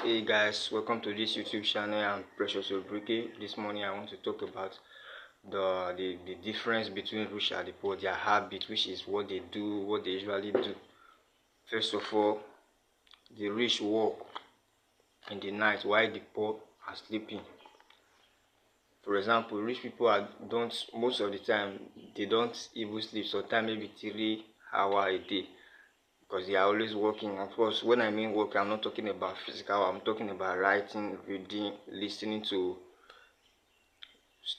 Hey guys, welcome to this YouTube channel. I'm Precious Obrike. This morning I want to talk about the difference between rich and the poor, their habit, which is what they do, what they usually do. First of all, the rich work in the night while the poor are sleeping. For example, rich people don't most of the time they don't even sleep. Sometimes maybe 3 hours a day, because they are always working. Of course, when I mean work, I'm not talking about physical. I'm talking about writing, reading, listening to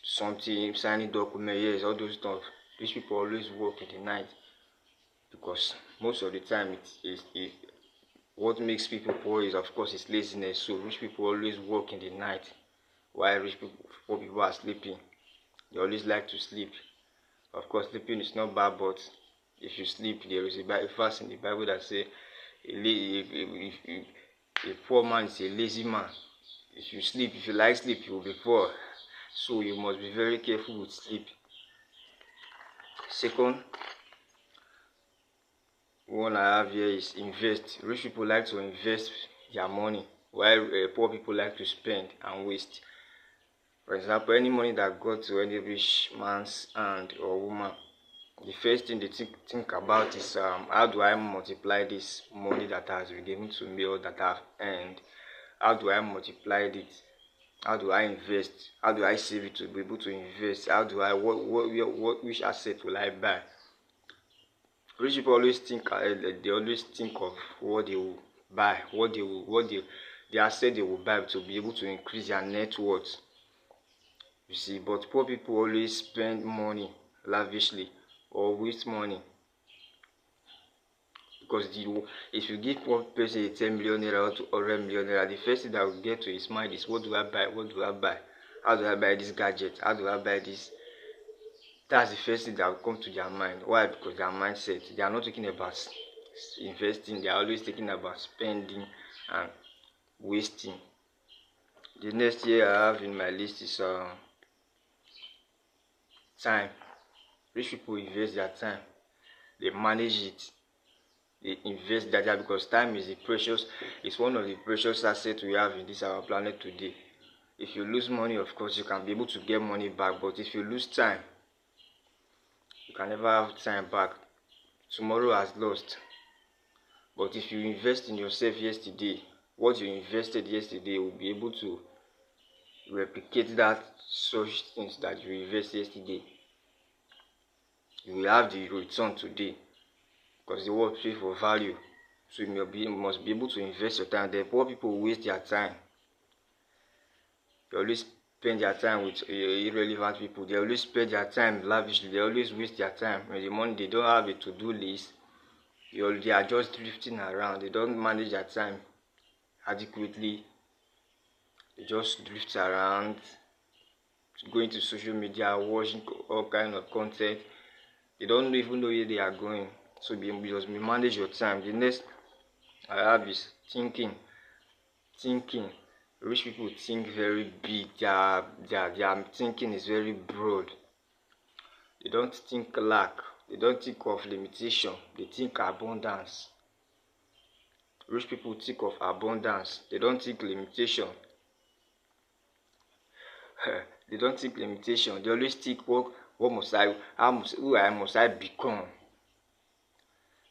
something, signing document. Yes, all those stuff. These people always work in the night, because most of the time what makes people poor is, of course, it's laziness. So rich people always work in the night while poor people are sleeping. They always like to sleep. Of course, sleeping is not bad, but if you sleep, there is a verse in the Bible that says a poor man is a lazy man. If you sleep, if you like sleep, you will be poor. So you must be very careful with sleep. Second one I have here is invest. Rich people like to invest their money, while poor people like to spend and waste. For example, any money that goes to any rich man's hand or woman, the first thing they think about is how do I multiply this money that has been given to me or that I've earned? How do I multiply it? How do I invest? How do I save it to be able to invest? How do I which asset will I buy? Rich people always think they always think of what they will buy, the asset they will buy to be able to increase their net worth. You see, but poor people always spend money lavishly or waste money, because if you give one person a 10 million naira or 100 million naira, the first thing that will get to his mind is, what do I buy? What do I buy? How do I buy this gadget? How do I buy this? That's the first thing that will come to their mind. Why? Because their mindset, they are not talking about investing, they are always thinking about spending and wasting. The next year I have in my list is time. Rich people invest their time, they manage it, they invest their time, because time is one of the precious assets we have in this our planet today. If you lose money, of course you can be able to get money back, but if you lose time, you can never have time back. Tomorrow has lost. But if you invest in yourself yesterday, what you invested yesterday will be able to replicate that such things that you invested yesterday. You will have the return today, because the world pays for value. So you must be able to invest your time. The poor people waste their time. They always spend their time with irrelevant people. They always spend their time lavishly. They always waste their time. When the money, they don't have a to-do list. They are just drifting around. They don't manage their time adequately. They just drift around, going to social media, watching all kind of content. They don't even know where they are going. So just manage your time. The next I have is thinking. Rich people think very big. Their thinking is very broad. They don't think lack. They don't think of limitation. They think abundance. Rich people think of abundance. They don't think limitation. They don't think limitation. They always think who must I become.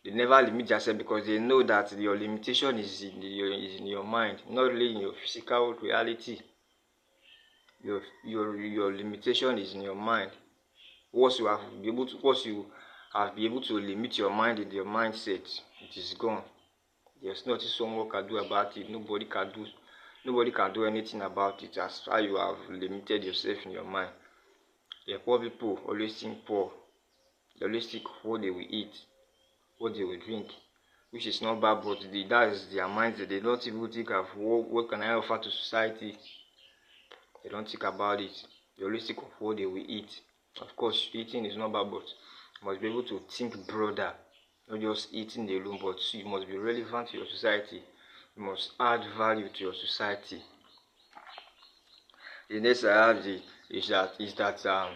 They never limit themselves, because they know that your limitation is in your mind, not really in your physical reality. Your limitation is in your mind. Once you have been able to limit your mind in your mindset, it is gone. There's nothing someone can do about it. Nobody can do anything about it, as far you have limited yourself in your mind. The poor people always think poor. They always think what they will eat, what they will drink, which is not bad, but that is their mindset. They don't even think of what can I offer to society. They don't think about it. They always think of what they will eat. Of course, eating is not bad, but you must be able to think broader. Not just eating alone, but you must be relevant to your society. You must add value to your society. The next I have is that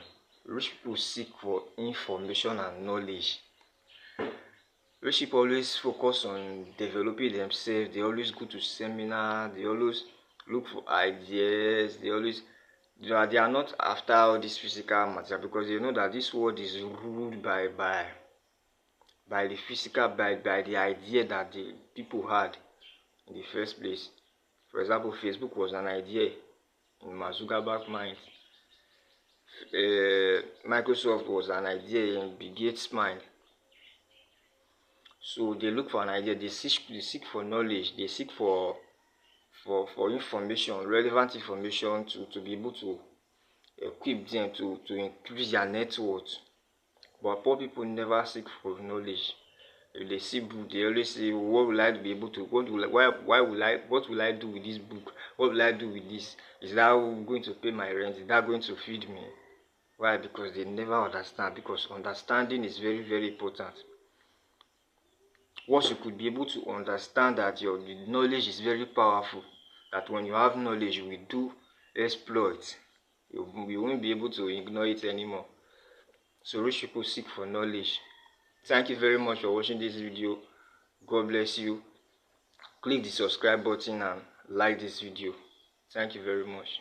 rich people seek for information and knowledge. Rich people always focus on developing themselves. They always go to seminar. They always look for ideas. They are not after all this physical matter, because they know that this world is ruled by the physical, by the idea that the people had in the first place. For example, Facebook was an idea in Mark Zuckerberg's mind. Microsoft was an idea in Bill Gates' mind. So they look for an idea. They seek for knowledge. They seek for information, relevant information to be able to equip them to increase their net worth. But poor people never seek for knowledge. If they see book, they always say, "What will I be able to? What will I do with this book? What will I do with this? Is that going to pay my rent? Is that going to feed me?" Why? Because they never understand. Because understanding is very, very important. Once you could be able to understand that your knowledge is very powerful, that when you have knowledge, you will do exploits. You won't be able to ignore it anymore. So rich people seek for knowledge. Thank you very much for watching this video. God bless you. Click the subscribe button and like this video. Thank you very much.